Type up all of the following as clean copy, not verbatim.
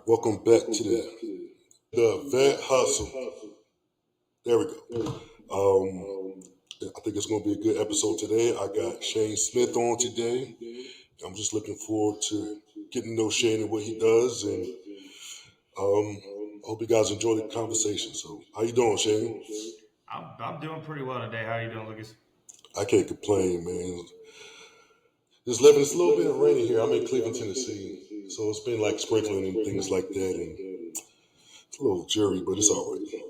Welcome back to the Vet Hustle. There we go. I think it's going to be a good episode today. I got Shane Smith on today. I'm just looking forward to getting to know Shane and what he does, and I hope you guys enjoy the conversation. So, how you doing, Shane? I'm doing pretty well today. How are you doing, Lucas? I can't complain, man. Just living. It's a little bit rainy here. I'm in Cleveland, Tennessee, so it's been like sprinkling and things like that, and it's a little dreary, but it's all right.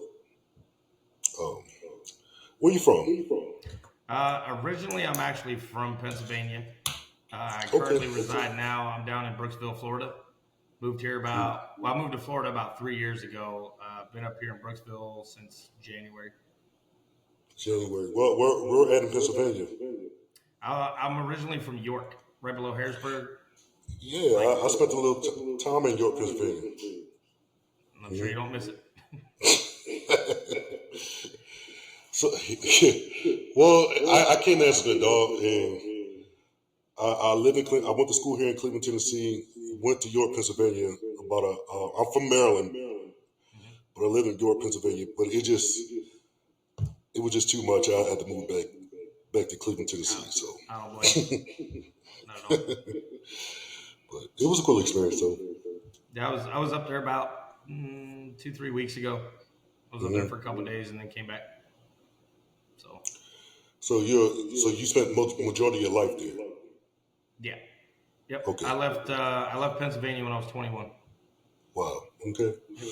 Um, where you from? Originally, I'm actually from Pennsylvania. I Okay. currently reside now. I'm down in Brooksville, Florida. Moved here I moved to Florida about 3 years ago. Been up here in Brooksville since January. January. Well, we're at in Pennsylvania. I'm originally from York, right below Harrisburg. Yeah, Like, I spent a little time in York, Pennsylvania. I'm sure you don't miss it. So, well, I can't answer that, dog. And I live in I went to school here in Cleveland, Tennessee. Went to York, Pennsylvania. I'm from Maryland, Mhm. but I live in York, Pennsylvania. But it was just too much. I had to move back to Cleveland, I, Tennessee. So, I don't blame you. Not at all. but it was a cool experience, though. Yeah, I was up there about 2-3 weeks ago. I was up there Hmm. for a couple of days and then came back. So So you spent majority of your life there. yeah. Yep. Okay. I left Pennsylvania when I was 21. Wow. Okay. Yep.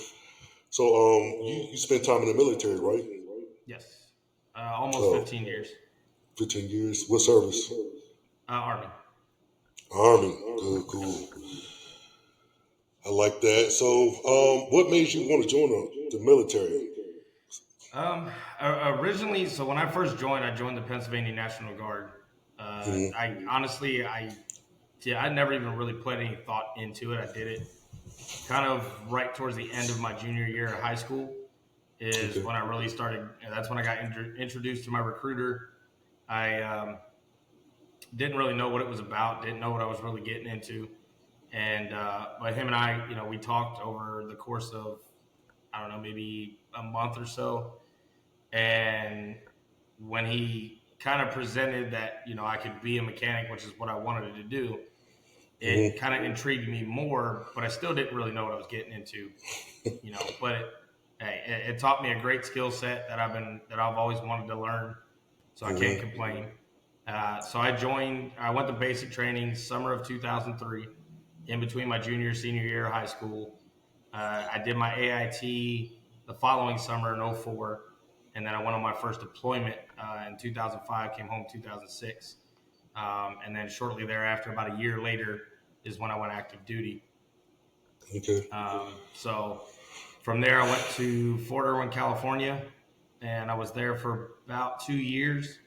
So you spent time in the military, right? Yes. Almost Oh, 15 years. 15 years. What service? Army. Army. Good, cool. I like that. So what made you want to join the military? Originally, so when I first joined, I joined the Pennsylvania National Guard. Hmm. I honestly, yeah, I never even really put any thought into it. I did it kind of right towards the end of my junior year of high school. Is Okay. when I really started. And that's when I got introduced to my recruiter. I didn't really know what it was about. Didn't know what I was really getting into. And but him and I, we talked over the course of I don't know, maybe a month or so. And when he kind of presented that, I could be a mechanic, which is what I wanted to do, it Hmm. kind of intrigued me more, but I still didn't really know what I was getting into, but hey, it taught me a great skill set that I've always wanted to learn. So I can't Hmm. complain. So I went to basic training summer of 2003 in between my junior, senior year of high school. I did my AIT the following summer in '04, and then I went on my first deployment in 2005, came home 2006. And then shortly thereafter, about a year later, is when I went active duty. Okay. So from there, I went to Fort Irwin, California, and I was there for about 2 years.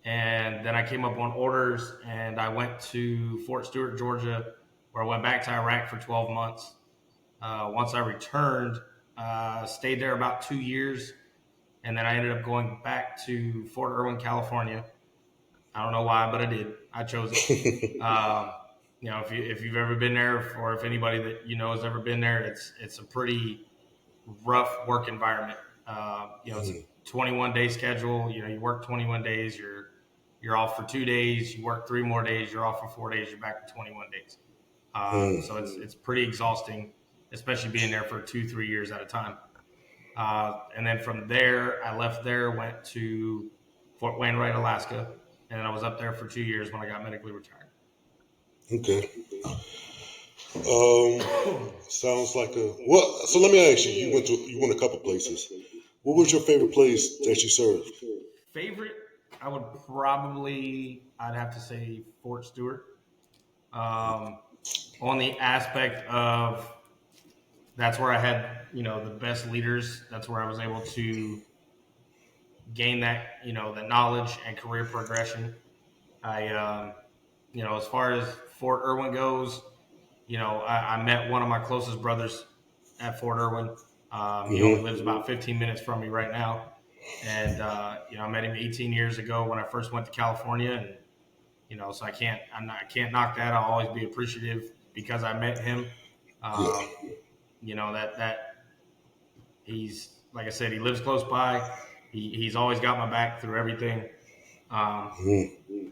And then I came up on orders and I went to Fort Stewart, Georgia, where I went back to Iraq for 12 months. Once I returned, stayed there about 2 years, and then I ended up going back to Fort Irwin, California. I don't know why, but I did. I chose it. Um, if you've ever been there, or if anybody that you know has ever been there, it's a pretty rough work environment. It's a Hmm. 21-day schedule. You work 21 days. You're off for 2 days. You work 3 more days. You're off for 4 days. You're back for 21 days. So it's pretty exhausting, especially being there for 2-3 years at a time. And then from there, I left there, went to Fort Wainwright, Alaska, and I was up there for 2 years when I got medically retired. Okay. Um, sounds like a well. So let me ask you. You went a couple places. What was your favorite place that you served? Favorite, I'd have to say Fort Stewart. Um, on the aspect of that's where I had, the best leaders. That's where I was able to gain that, the knowledge and career progression. I, as far as Fort Irwin goes, I met one of my closest brothers at Fort Irwin. He only lives Hmm. about 15 minutes from me right now. And, I met him 18 years ago when I first went to California. And, so I can't knock that. I'll always be appreciative because I met him. Yeah. Um, that he's, like I said, he lives close by. He's always got my back through everything. Um, Mm-hmm.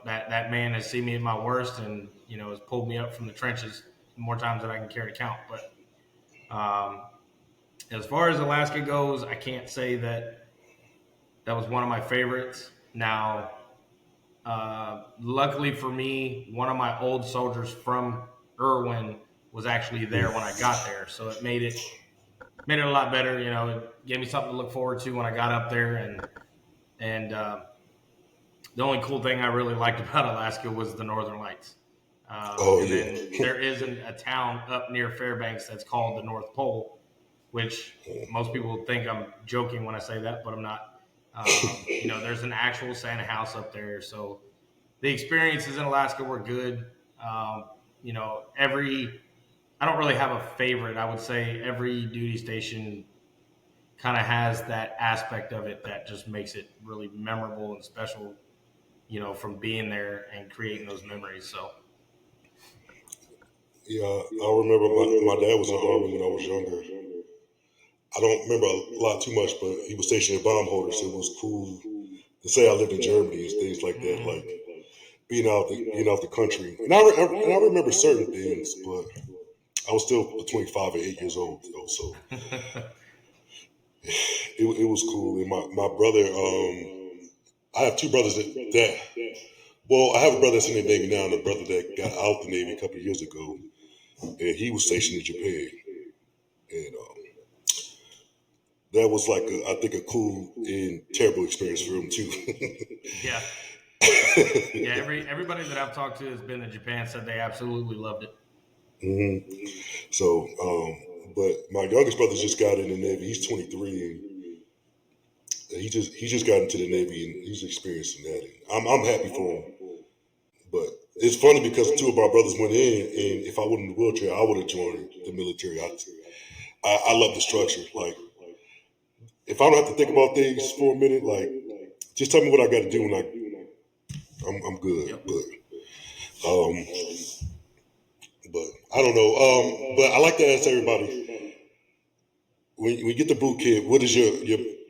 that man has seen me at my worst, and has pulled me up from the trenches more times than I can care to count. But um, as far as Alaska goes, I can't say that was one of my favorites. Now, luckily for me, one of my old soldiers from Irwin was actually there when I got there, so it made it a lot better. It gave me something to look forward to when I got up there, and the only cool thing I really liked about Alaska was the Northern Lights. Oh And then yeah. there is a town up near Fairbanks that's called the North Pole, which most people think I'm joking when I say that, but I'm not. There's an actual Santa house up there, so the experiences in Alaska were good. Every I don't really have a favorite. I would say every duty station kind of has that aspect of it that just makes it really memorable and special. From being there and creating those memories. So Yeah, I remember my dad was in the army when I was younger. I don't remember a lot too much, but he was stationed at bomb holders. So it was cool to say I lived in Germany and things like that, like being out the country. And I remember certain things, but I was still between 5 and 8 years old, though, so it was cool. And my brother, I have two brothers that well, I have a brother that's in the Navy now, and a brother that got out the Navy a couple of years ago, and he was stationed in Japan, and that was like I think a cool and terrible experience for him too. yeah, yeah. Everybody that I've talked to has been to Japan said they absolutely loved it. hmm So, but my youngest brother just got in the Navy. He's 23, and he just got into the Navy, and he's experiencing that. And I'm happy for him. But it's funny because two of my brothers went in, and if I wasn't in the wheelchair, I would have joined the military. I love the structure. Like, if I don't have to think about things for a minute, like, just tell me what I got to do, and I'm good. Yep. Um, but I don't know. But I like to ask everybody when you get the boot camp, what is your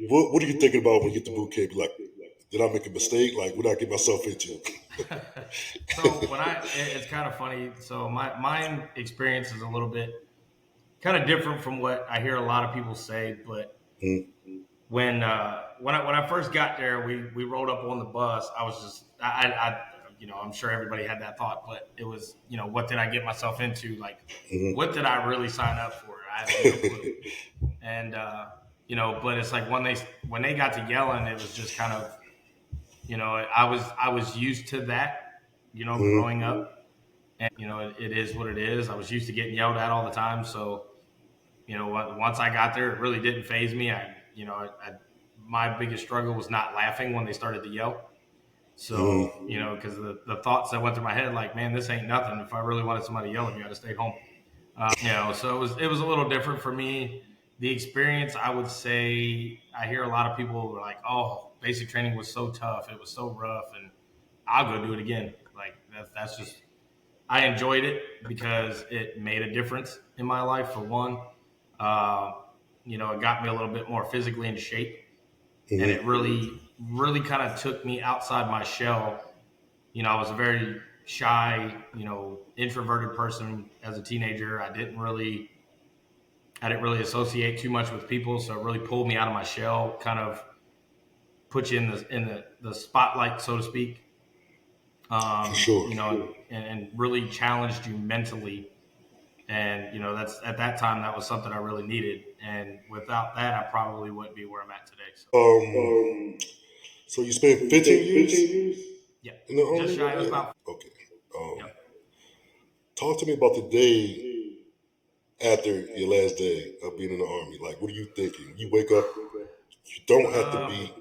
what are you thinking about when you get the boot camp? Like, did I make a mistake? Like, what did I get myself into? So it's kind of funny. So mine experience is a little bit kind of different from what I hear a lot of people say. But Mm, when I first got there, we rolled up on the bus. I was just I'm sure everybody had that thought, but it was what did I get myself into? Like, mhm. what did I really sign up for? I have no clue. And but it's like when they got to yelling, it was just kind of I was used to that, growing Mhm. up, and it is what it is. I was used to getting yelled at all the time, so once I got there, it really didn't phase me. My biggest struggle was not laughing when they started to yell. So Mhm. because the thoughts that went through my head, like, man, this ain't nothing. If I really wanted somebody to yell at me, I'd have stayed home. So it was a little different for me. The experience, I would say, I hear a lot of people were like, "Oh, basic training was so tough. It was so rough," and I'll go do it again. Like that's just I enjoyed it because it made a difference in my life. For one, uh, it got me a little bit more physically into shape, and it Mhm. really kind of took me outside my shell. I was a very shy, introverted person as a teenager. I didn't really associate too much with people, so it really pulled me out of my shell, kind of put you in the spotlight, so to speak. For sure. And really challenged you mentally. And that's at that time that was something I really needed. And without that, I probably wouldn't be where I'm at today. So So you spent 15 years yeah, in the just army? shy. It was about Okay. Um, yep. talk to me about the day after your last day of being in the army. Like, what are you thinking? You wake up, you don't have to Uh, be.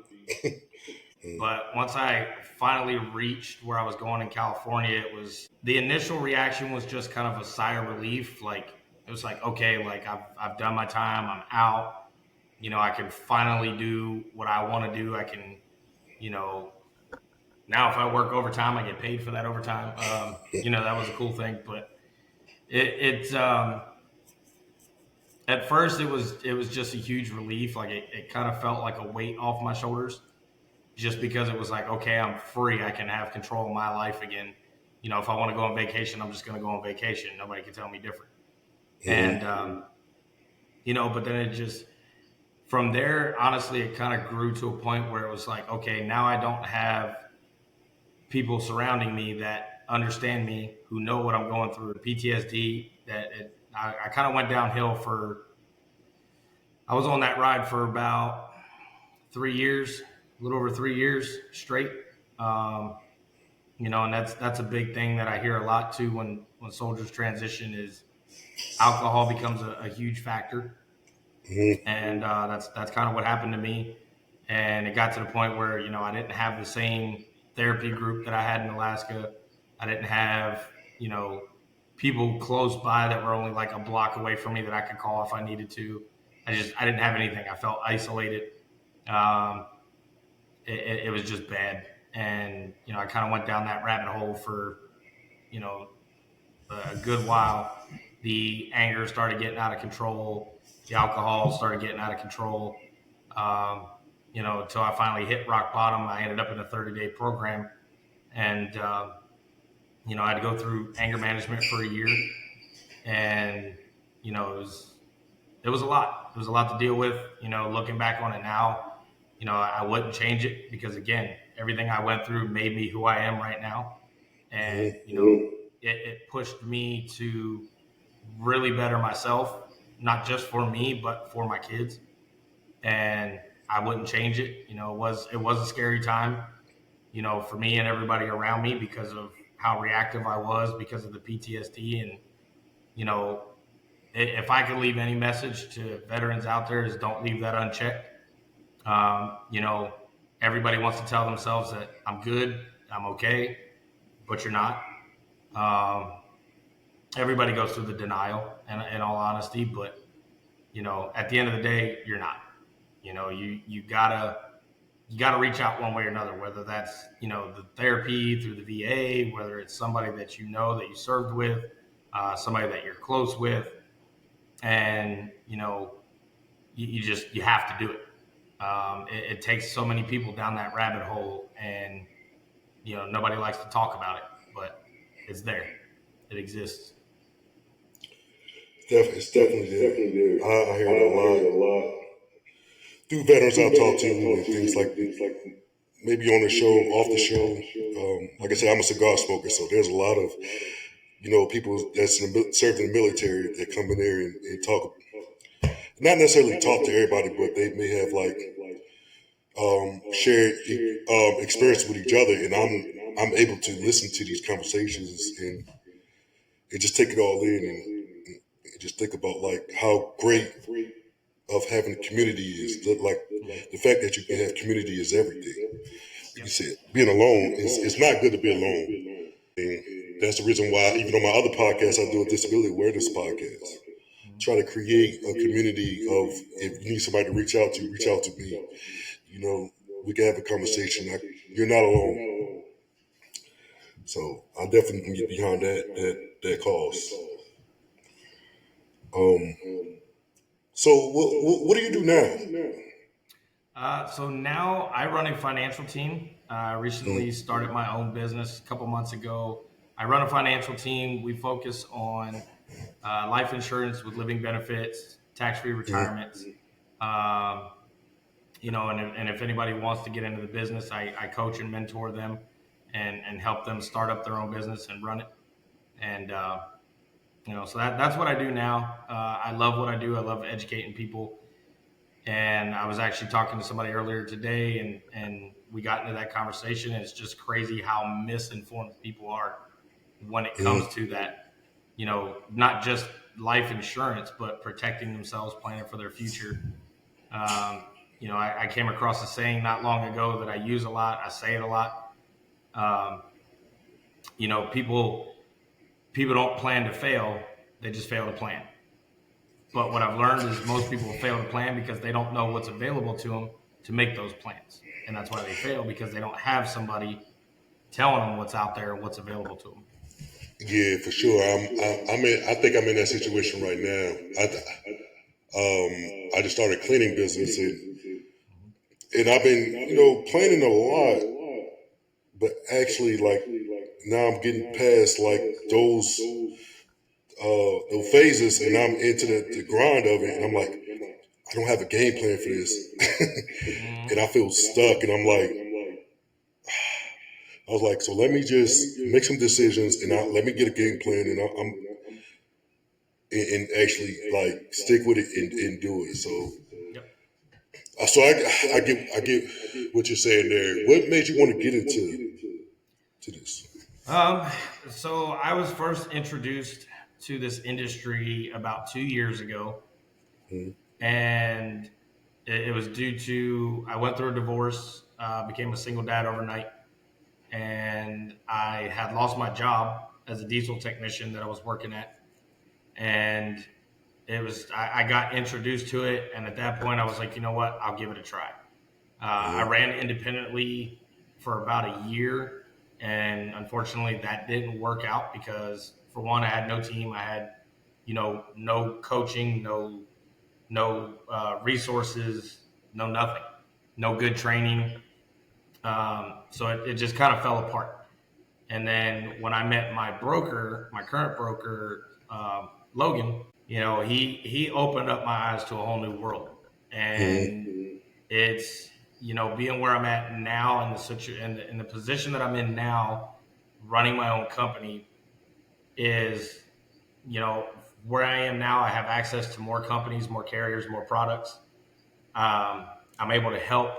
Mm, but once I finally reached where I was going in California, it was the initial reaction was just kind of a sigh of relief. Like it was like, okay, like I've done my time. I'm out. I can finally do what I want to do. I can, you know, now if I work overtime, I get paid for that overtime. That was a cool thing. But it's At first, it was just a huge relief. Like it kind of felt like a weight off my shoulders, just because it was like, okay, I'm free. I can have control of my life again. If I want to go on vacation, I'm just going to go on vacation. Nobody can tell me different. And Mm-hmm. but then it just from there, honestly, it kind of grew to a point where it was like, okay, now I don't have people surrounding me that understand me, who know what I'm going through, PTSD. I kind of went downhill for. I was on that ride for about 3 years, a little over 3 years straight. Um, and that's a big thing that I hear a lot too when soldiers transition is alcohol becomes a huge factor, Mm-hmm. and that's kind of what happened to me. And it got to the point where I didn't have the same therapy group that I had in Alaska. I didn't have you know people close by that were only like a block away from me that I could call if I needed to. I didn't have anything. I felt isolated. Um, it was just bad, and I kind of went down that rabbit hole for you know a good while. The anger started getting out of control. The alcohol started getting out of control. Um, until I finally hit rock bottom. I ended up in a 30-day program, and I had to go through anger management for a year, and it was a lot. It was a lot to deal with. Looking back on it now, I wouldn't change it because again, everything I went through made me who I am right now, and it pushed me to really better myself, not just for me but for my kids. And I wouldn't change it. It was a scary time, for me and everybody around me because of how reactive I was because of the PTSD. And you know, if I could leave any message to veterans out there is don't leave that unchecked. Um, you know, Everybody wants to tell themselves that I'm good, I'm okay, but you're not. Um, Everybody goes through the denial, in all honesty, but at the end of the day, you're not. You gotta reach out one way or another, whether that's the therapy through the VA, whether it's somebody that that you served with, somebody that you're close with, and you have to do it. It takes so many people down that rabbit hole, and nobody likes to talk about it, but it's there. It exists. It's definitely there. I hear it a lot through veterans I've talked to and things like maybe on the show, off the show. Like I said, I'm a cigar smoker, so there's a lot of people that's served in the military that come in there and talk, not necessarily talk to everybody, but they may have like shared experience with each other, and I'm able to listen to these conversations and just take it all in and just think about like how great of having a community is. Like the fact that you can have community is everything. Like you Yep. said, being alone is it's not good to be alone. And that's the reason why, even on my other podcast, I do a disability awareness podcast. Try to create a community of if you need somebody to reach out to me. We can have a conversation. You're not alone. So I definitely can get behind that cause. Um, so what do you do now? So now I run a financial team. I recently Mm, started my own business a couple months ago. I run a financial team. We focus on life insurance with living benefits, tax-free mm, retirements. Um, and if anybody wants to get into the business, I coach and mentor them and help them start up their own business and run it. And so that's what I do now. I love what I do. I love educating people. And I was actually talking to somebody earlier today, and we got into that conversation. And it's just crazy how misinformed people are when it comes mm. to that. Not just life insurance, but protecting themselves, planning for their future. I came across a saying not long ago that I use a lot. I say it a lot. Um, people don't plan to fail; they just fail to plan. But what I've learned is most people fail to plan because they don't know what's available to them to make those plans, and that's why they fail because they don't have somebody telling them what's out there and what's available to them. Yeah, for sure. I think I'm in that situation right now. I just started a cleaning business, and I've been, planning a lot, but actually, like, now I'm getting past like those phases, and I'm into the grind of it, and I'm like, I don't have a game plan for this, Mm-hmm. and I feel stuck, and I was like, so let me just make some decisions, and let me get a game plan, and and actually like stick with it and do it. Yep. So I get what you're saying there. What made you want to get into this? Um, so I was first introduced to this industry about 2 years ago, Mm-hmm. and it was due to I went through a divorce, became a single dad overnight, and I had lost my job as a diesel technician that I was working at, and I got introduced to it, and at that point I was like, you know what, I'll give it a try. I ran independently for about a year, and unfortunately, that didn't work out because, for one, I had no team. I had, no coaching, no resources, no nothing, no good training. So it just kind of fell apart. And then when I met my broker, my current broker, Logan, he opened up my eyes to a whole new world, and Mm-hmm. it's being where I'm at now in the position that I'm in now, running my own company is you know where I am now. I have access to more companies, more carriers, more products. I'm able to help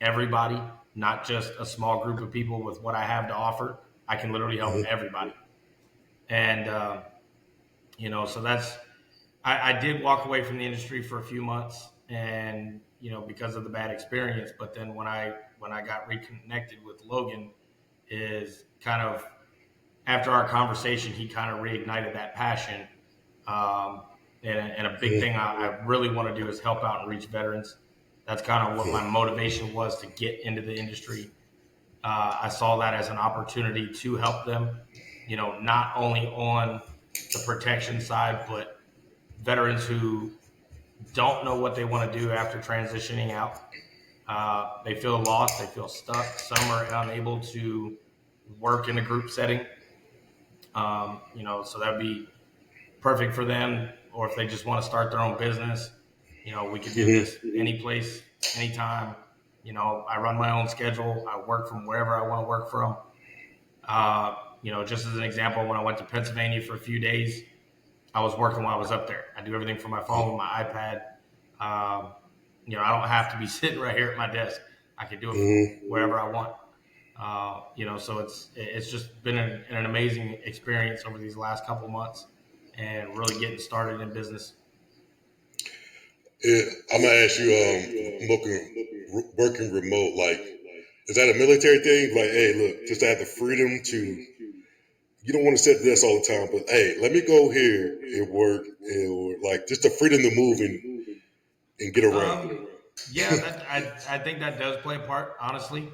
everybody, not just a small group of people with what I have to offer. I can literally help Mm-hmm. everybody, and so I did walk away from the industry for a few months, and because of the bad experience. But then when I got reconnected with Logan, is kind of after our conversation, he kind of reignited that passion. Um, and a big thing I really want to do is help out and reach veterans. That's kind of what my motivation was to get into the industry. I saw that as an opportunity to help them, not only on the protection side, but veterans who don't know what they want to do after transitioning out. They feel lost, they feel stuck. Some are unable to work in a group setting. So that'd be perfect for them. Or if they just want to start their own business, we could do this any place, anytime. I run my own schedule. I work from wherever I want to work from. Just as an example, when I went to Pennsylvania for a few days, I was working while I was up there. I do everything from my phone, my iPad. Um, I don't have to be sitting right here at my desk. I can do it from Mm-hmm. wherever I want. So it's just been an amazing experience over these last couple of months, and really getting started in business. Yeah, I'm gonna ask you, working remote, like, is that a military thing? Like, hey, look, just to have the freedom to, you don't want to sit at this all the time, but hey, let me go here and work, or like just the freedom to move and get around. Yeah, I think that does play a part. Honestly,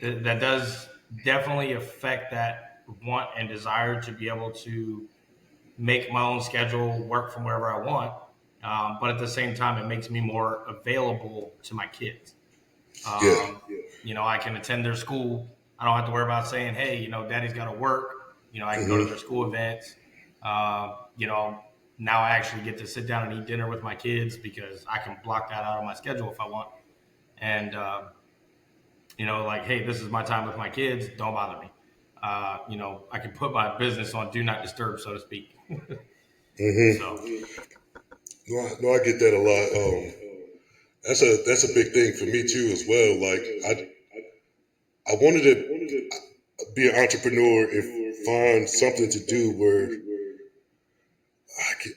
that does definitely affect that want and desire to be able to make my own schedule, work from wherever I want. But at the same time, it makes me more available to my kids. Yeah. Um, I can attend their school. I don't have to worry about saying, hey, daddy's got to work. I can go to Mm-hmm. their school events. Now I actually get to sit down and eat dinner with my kids because I can block that out of my schedule if I want. And, like, hey, this is my time with my kids. Don't bother me. I can put my business on do not disturb, so to speak. So, Mm-hmm. No, I get that a lot. That's a big thing for me too as well. Like I wanted to be an entrepreneur and find something to do where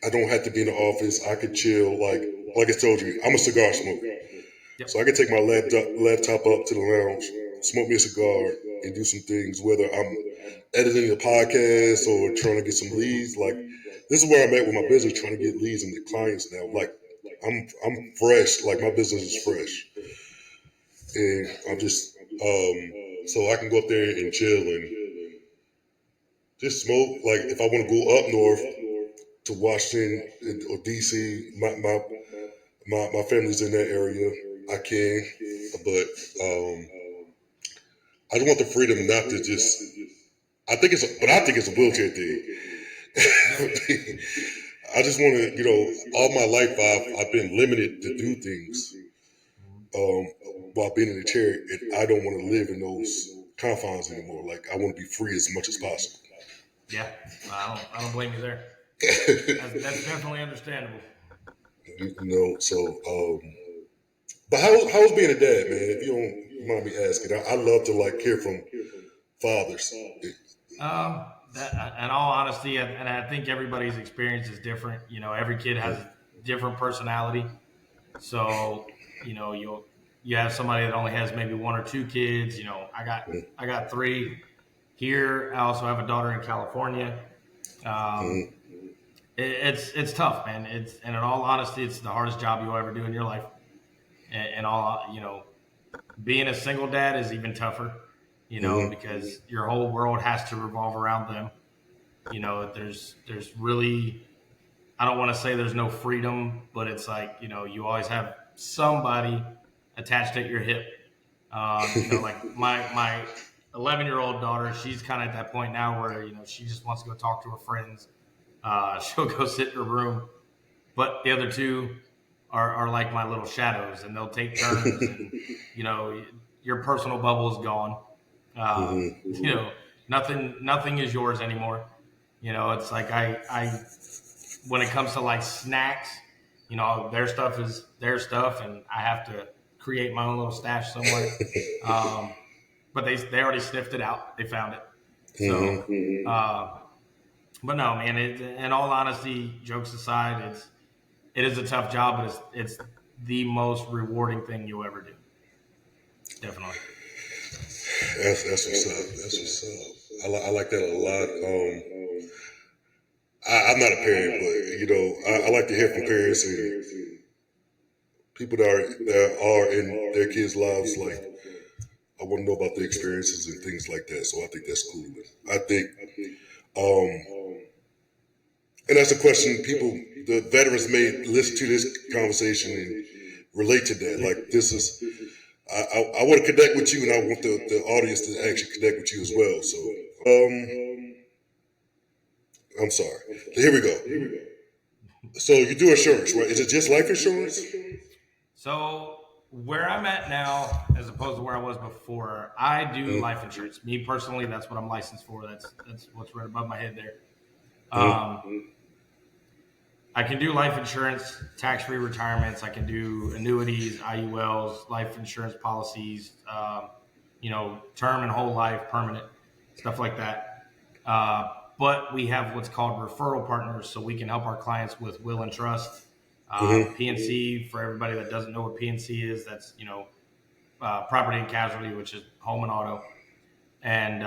I don't have to be in the office. I could chill. Like I told you, I'm a cigar smoker, yep. so I could take my laptop up to the lounge, smoke me a cigar, and do some things. Whether I'm editing a podcast or trying to get some leads, like this is where I'm at with my business, trying to get leads and the clients now. Like I'm fresh. Like my business is fresh, and I'm just so I can go up there and chill and just smoke. Like if I want to go up north, to Washington or DC. My family's in that area. I can, but I just want the freedom not to just. I think it's a wheelchair thing. I just want to, all my life I've been limited to do things um, while being in a chair, and I don't want to live in those confines anymore. Like I want to be free as much as possible. Yeah, I don't blame you there. That's definitely understandable. So. But how's being a dad, man? If you don't mind me asking, I love to like hear from fathers. That, in all honesty, and I think everybody's experience is different. Every kid has a different personality. So, you have somebody that only has maybe one or two kids. I got three here. I also have a daughter in California. Um, it's tough, man. And in all honesty, it's the hardest job you'll ever do in your life. And all, being a single dad is even tougher, because your whole world has to revolve around them. There's really, I don't want to say there's no freedom, but it's like, you always have somebody attached at your hip. Like my 11-year-old daughter, she's kind of at that point now where, she just wants to go talk to her friends. She'll go sit in her room, but the other two are like my little shadows, and they'll take turns, and your personal bubble is gone. Nothing is yours anymore. It's like I when it comes to like snacks, their stuff is their stuff, and I have to create my own little stash somewhere. But they already sniffed it out. They found it. So, but no, man. In all honesty, jokes aside, it is a tough job, but it's the most rewarding thing you'll ever do. Definitely. That's what's up. That's what's up. I like that a lot. I'm not a parent, but I like to hear from parents and people that are in their kids' lives. Like I want to know about their experiences and things like that. So I think that's cool. I think, and that's a question the veterans may listen to this conversation and relate to that. Like this is, I want to connect with you, and I want the audience to actually connect with you as well. So, I'm sorry. Here we go. So you do insurance, right? Is it just life insurance? So where I'm at now, as opposed to where I was before, I do life insurance. Me personally, that's what I'm licensed for. That's what's right above my head there. I can do life insurance, tax-free retirements. I can do annuities, IULs, life insurance policies, term and whole life, permanent, stuff like that. But we have what's called referral partners, so we can help our clients with will and trust. PNC, for everybody that doesn't know what PNC is, that's, property and casualty, which is home and auto. And,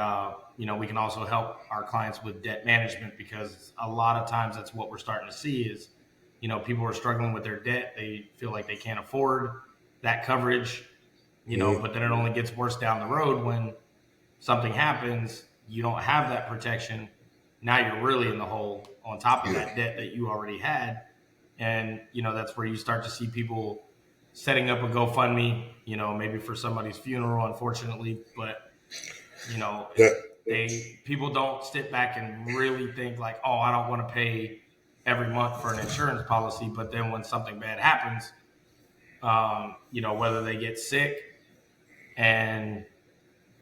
we can also help our clients with debt management, because a lot of times that's what we're starting to see is, people are struggling with their debt. They feel like they can't afford that coverage, but then it only gets worse down the road when something happens. You don't have that protection. Now you're really in the hole on top of that debt that you already had. And, that's where you start to see people setting up a GoFundMe, maybe for somebody's funeral, unfortunately, but people don't sit back and really think like, oh, I don't want to pay every month for an insurance policy. But then when something bad happens, whether they get sick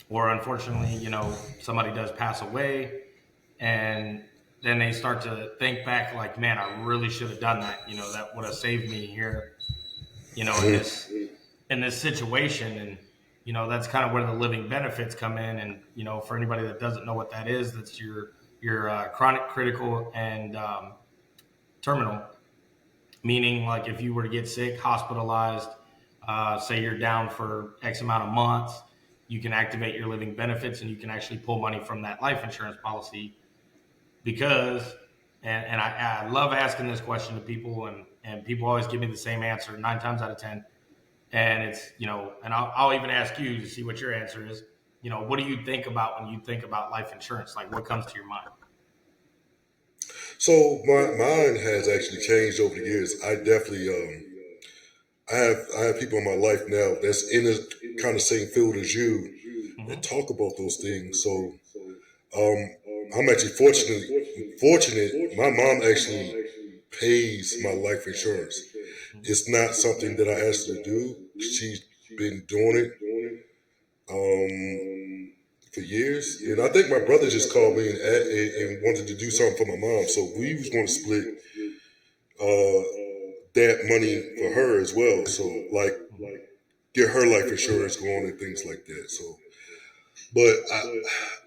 or unfortunately, somebody does pass away, and then they start to think back like, man, I really should have done that. That would have saved me here, in this situation. And, that's kind of where the living benefits come in. And, for anybody that doesn't know what that is, that's your chronic, critical, and terminal, meaning like if you were to get sick, hospitalized, say you're down for X amount of months, you can activate your living benefits and you can actually pull money from that life insurance policy. Because, and I love asking this question to people, and people always give me the same answer 9 times out of 10. And it's, and I'll even ask you to see what your answer is. What do you think about when you think about life insurance? Like, what comes to your mind? So mine has actually changed over the years. I definitely I have people in my life now that's in the kind of same field as you that Hmm. talk about those things. So um, I'm actually fortunate. My mom actually pays my life insurance. It's not something that I asked her to do. She's been doing it for years, and I think my brother just called me and wanted to do something for my mom. So we was going to split uh, that money for her as well. So like get her life insurance going and things like that. So, but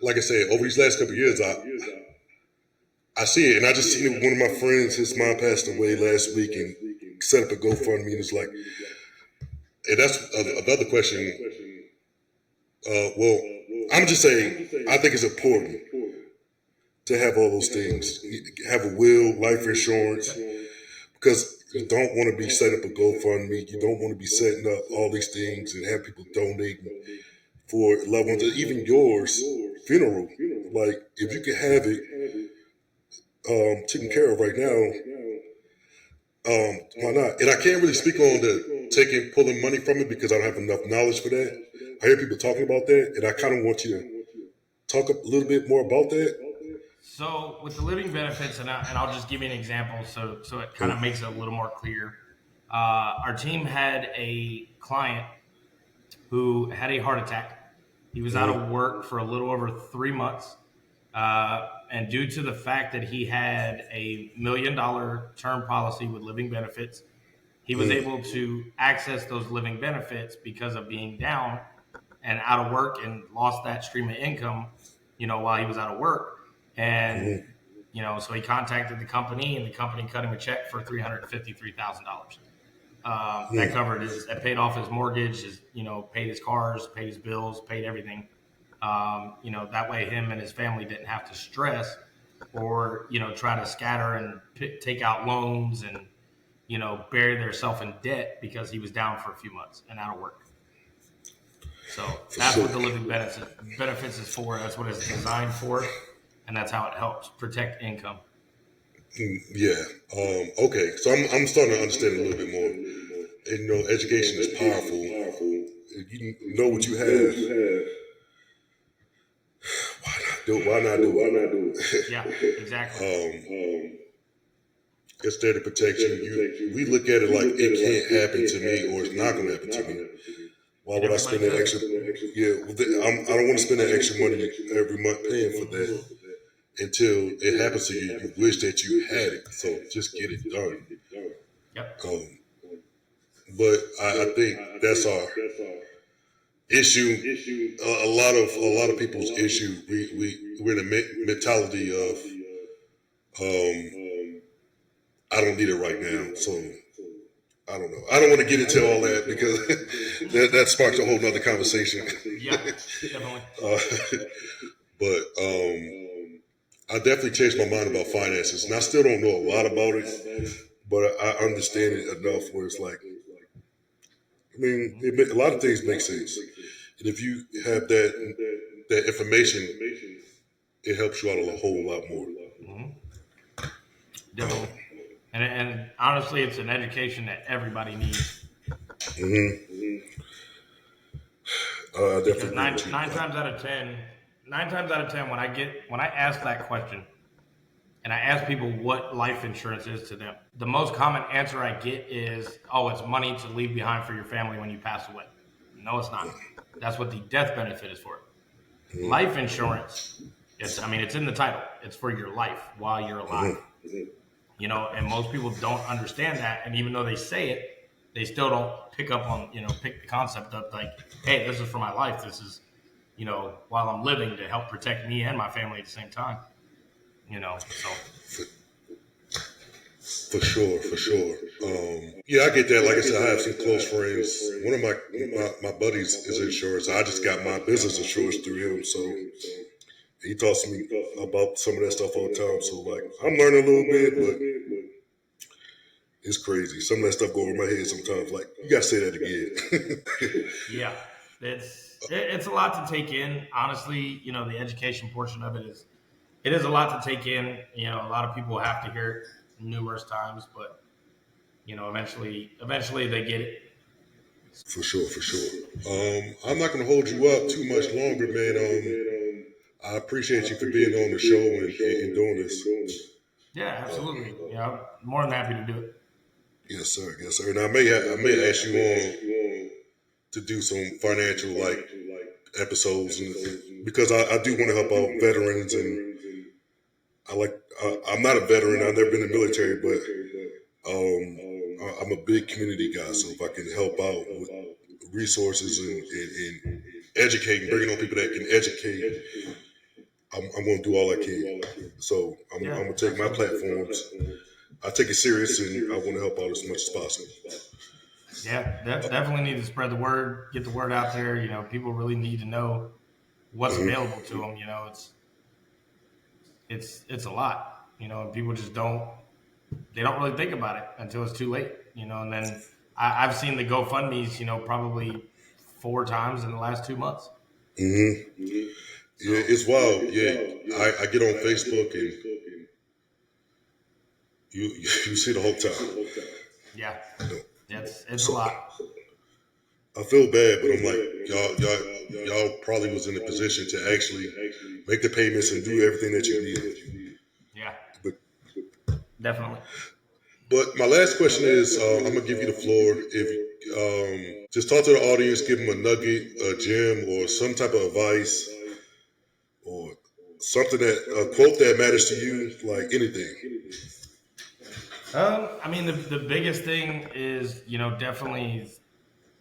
like I said, over these last couple of years, I see it, and I just seen it with one of my friends. His mom passed away last week, and set up a GoFundMe, and it's like, and that's another question. Well, I'm just saying, I think it's important to have all those things. Have a will, life insurance, Yep. because you don't want to be setting up a GoFundMe. You don't want to be setting up all these things and have people donating for loved ones, or even yours funeral. Like if you could have it taken care of right now, why not? And I can't really speak on the pulling money from it because I don't have enough knowledge for that. I hear people talking about that, and I kind of want you to talk a little bit more about that. So with the living benefits, and I'll just give you an example, so it kind of makes it a little more clear. Our team had a client who had a heart attack. He was out of work for a little over 3 months. And due to the fact that he had a $1 million term policy with living benefits, he was able to access those living benefits because of being down and out of work and lost that stream of income, while he was out of work. And, so he contacted the company and the company cut him a check for $353,000. That paid off his mortgage, paid his cars, paid his bills, paid everything. That way him and his family didn't have to stress or, try to scatter and take out loans and, bury themselves in debt because he was down for a few months and out of work. So For that's sure. what the living benefits is for. That's what it's designed for. And that's how it helps protect income. Yeah. Okay. So I'm starting to understand a little bit more. And education is powerful. If you know what you have, why not do it? Why not do Yeah, it? exactly. It's there to protect you. We look at it like it can't happen to me, or it's not going to happen to me. Why And would I everybody spend that says extra? it. Yeah, I don't want to spend that extra money every month paying for that until it happens to you. You wish that you had it, so just get it done. Yep. Um, but I think that's our issue. A lot of people's issue. We're in a mentality of I don't need it right now, so I don't know. I don't want to get into all that because that sparks a whole nother conversation. Yeah, definitely. uh, but I definitely changed my mind about finances, and I still don't know a lot about it, but I understand it enough where it's like, I mean, a lot of things make sense, and if you have that information, it helps you out a whole lot more. Hmm. Definitely. And honestly, it's an education that everybody needs I definitely because agree with nine you. times out of ten, when I ask that question and I ask people what life insurance is to them, the most common answer I get is, "Oh, it's money to leave behind for your family when you pass away." No, it's not. That's what the death benefit is for. Life insurance, it's in the title. It's for your life while you're alive. And most people don't understand that. And even though they say it, they still don't pick the concept up like, hey, this is for my life. This is, while I'm living to help protect me and my family at the same time, so. For sure, for sure. Yeah, I get that. Like I said, I have some close friends. One of my buddies is insurance. I just got my business insurance through him, so he talks to me about some of that stuff all the time. So like, I'm learning a little bit, but it's crazy. Some of that stuff go over my head sometimes. Like, you gotta say that again. Yeah, it's a lot to take in. Honestly, the education portion of it is it is a lot to take in. You know, a lot of people have to hear it numerous times, but you know, eventually they get it. For sure, for sure. I'm not gonna hold you up too much longer, man. I appreciate you for being on the show and doing this. Yeah, absolutely. You know, I'm more than happy to do it. Yes, sir. Yes, sir. And I may ask you on to do some financial like episodes, and because I do want to help out veterans, and I like I'm not a veteran. I've never been in the military, but I'm a big community guy. So if I can help out with resources and educating, bringing on people that can educate, I'm going to do all I can. So I'm Yeah, going to take my absolutely. platforms. I take it serious, and I want to help out as much as possible. Yeah, definitely need to spread the word, get the word out there. You know, people really need to know what's available to them. You know, it's a lot. You know, and people just don't really think about it until it's too late. You know, and then I've seen the GoFundmes. You know, probably 4 times in the last 2 months. Mm-hmm. Yeah, So it's wild. Yeah, I get on Facebook and you see the whole time. yeah, You know, it's a so lot. I feel bad, but I'm like y'all probably was in a position to actually make the payments and do everything that you need. Yeah, But definitely. my last question is, I'm gonna give you the floor. If just talk to the audience, give them a nugget, a gem, or some type of advice, or something that a quote that matters to you, like anything. I mean, the biggest thing is, you know, definitely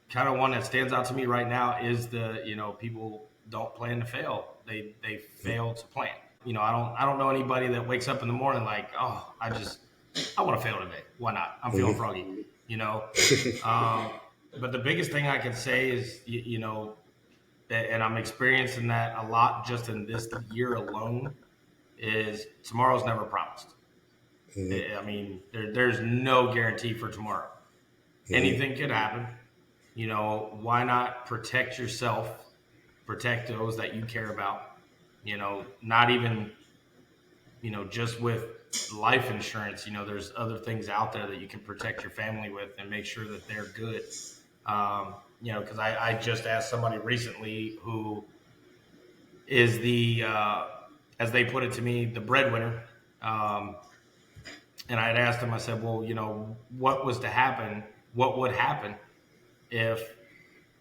kind of one that stands out to me right now is you know, people don't plan to fail. They fail to plan. You know, I don't know anybody that wakes up in the morning like, oh, I want to fail today. Why not? I'm feeling Mm-hmm. froggy. You know, but the biggest thing I can say is, you know, and I'm experiencing that a lot just in this year alone, is tomorrow's never promised. Mm-hmm. I mean, there's no guarantee for tomorrow. Mm-hmm. Anything could happen. You know, why not protect yourself, protect those that you care about? You know, not even, you know, just with life insurance. You know, there's other things out there that you can protect your family with and make sure that they're good. You know, because I just asked somebody recently who is as they put it to me, the breadwinner. Um, and I had asked him, I said, well, you know, what was to happen? What would happen if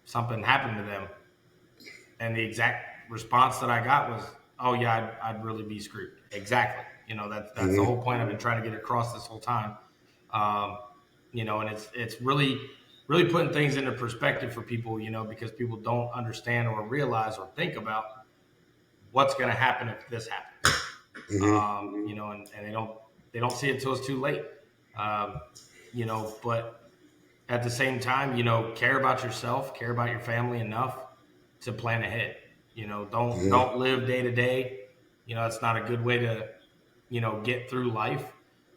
something happened to them? And the exact response that I got was, "Oh yeah, I'd really be screwed." Exactly. You know, that's the Mm-hmm. whole point I've been trying to get across this whole time. Um, you know, and it's really putting things into perspective for people. You know, because people don't understand or realize or think about what's going to happen if this happens. Mm-hmm. You know, and they don't see it till it's too late. Um, you know, but at the same time, you know, care about yourself, care about your family enough to plan ahead. You know, Mm-hmm. don't live day to day. You know, it's not a good way to, you know, get through life.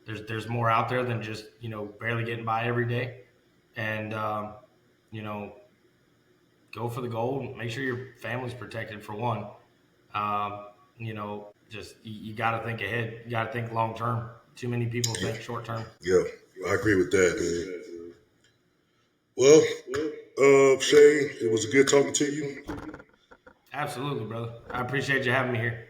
There's more out there than just, you know, barely getting by every day. And you know, go for the goal. Make sure your family's protected for one. You know, just you got to think ahead. You got to think long term. Too many people think short term. Yeah, I agree with that, man. Well, Shane, it was good talking to you. Absolutely, brother. I appreciate you having me here.